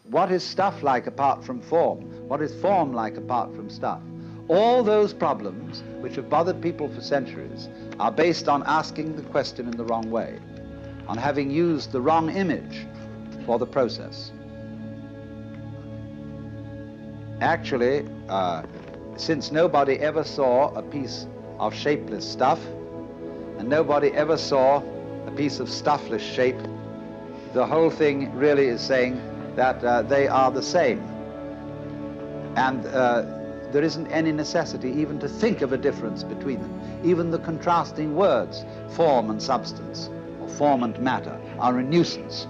What is stuff like apart from form? What is form like apart from stuff? All those problems which have bothered people for centuries are based on asking the question in the wrong way, on having used the wrong image for the process. Actually, since nobody ever saw a piece of shapeless stuff, and nobody ever saw a piece of stuffless shape, the whole thing really is saying that they are the same. And there isn't any necessity even to think of a difference between them. Even the contrasting words, form and substance, or form and matter, are a nuisance.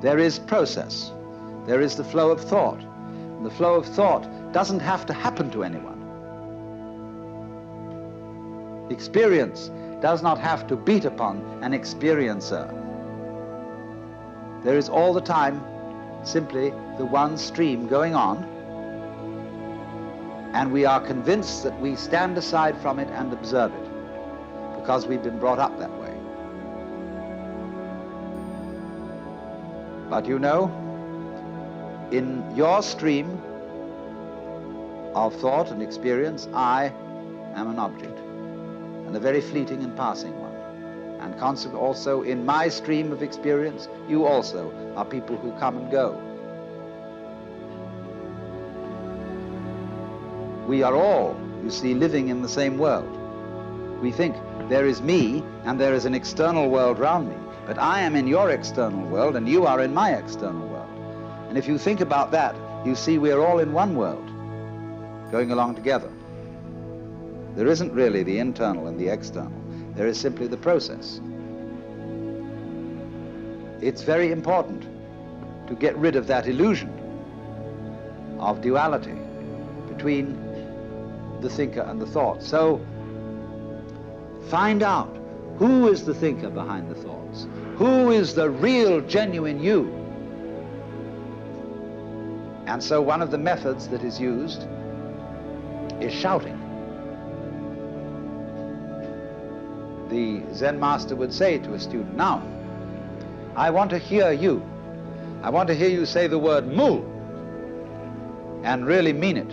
There is process. There is the flow of thought. And the flow of thought doesn't have to happen to anyone. Experience does not have to beat upon an experiencer. There is all the time simply the one stream going on, and we are convinced that we stand aside from it and observe it because we've been brought up that way. But you know, in your stream of thought and experience, I am an object, and a very fleeting and passing one. And consequently also in my stream of experience, you also are people who come and go. We are all, you see, living in the same world. We think there is me and there is an external world around me, but I am in your external world and you are in my external world. And if you think about that, you see we're all in one world, going along together. There isn't really the internal and the external. There is simply the process. It's very important to get rid of that illusion of duality between the thinker and the thought. So find out who is the thinker behind the thoughts. Who is the real, genuine you? And so one of the methods that is used is shouting. The Zen master would say to a student, now, I want to hear you. I want to hear you say the word mu and really mean it.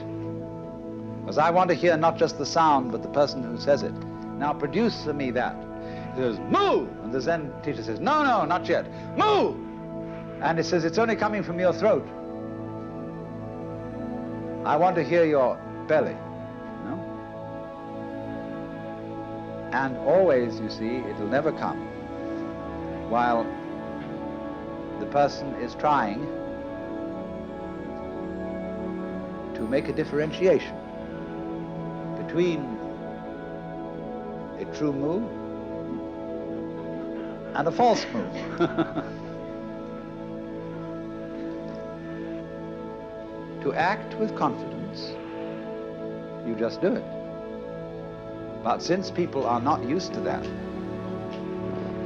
Because I want to hear not just the sound, but the person who says it. Now produce for me that. He says, mu! And the Zen teacher says, no, no, not yet. Mu! And he says, it's only coming from your throat. I want to hear your belly. And always, you see, it'll never come while the person is trying to make a differentiation between a true mu and a false mu. To act with confidence, you just do it. But since people are not used to that,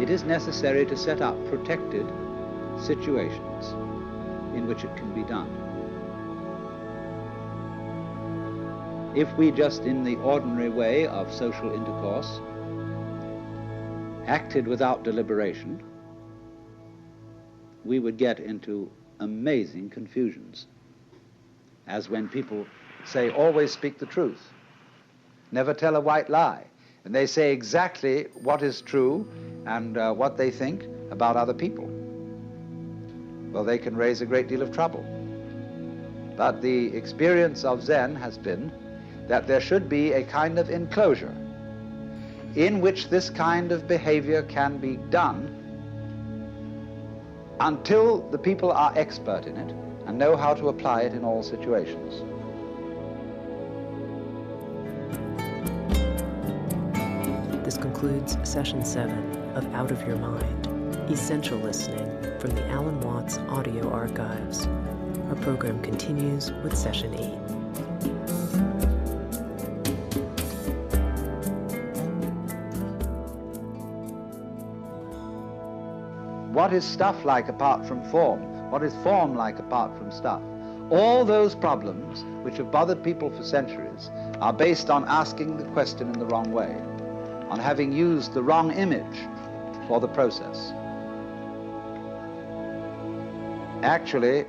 it is necessary to set up protected situations in which it can be done. If we just in the ordinary way of social intercourse acted without deliberation, we would get into amazing confusions. As when people say, always speak the truth. Never tell a white lie. And they say exactly what is true and what they think about other people. Well, they can raise a great deal of trouble. But the experience of Zen has been that there should be a kind of enclosure in which this kind of behavior can be done until the people are expert in it and know how to apply it in all situations. This concludes Session 7 of Out of Your Mind, Essential Listening from the Alan Watts Audio Archives. Our program continues with Session 8. What is stuff like apart from form? What is form like apart from stuff? All those problems which have bothered people for centuries are based on asking the question in the wrong way, on having used the wrong image for the process. Actually,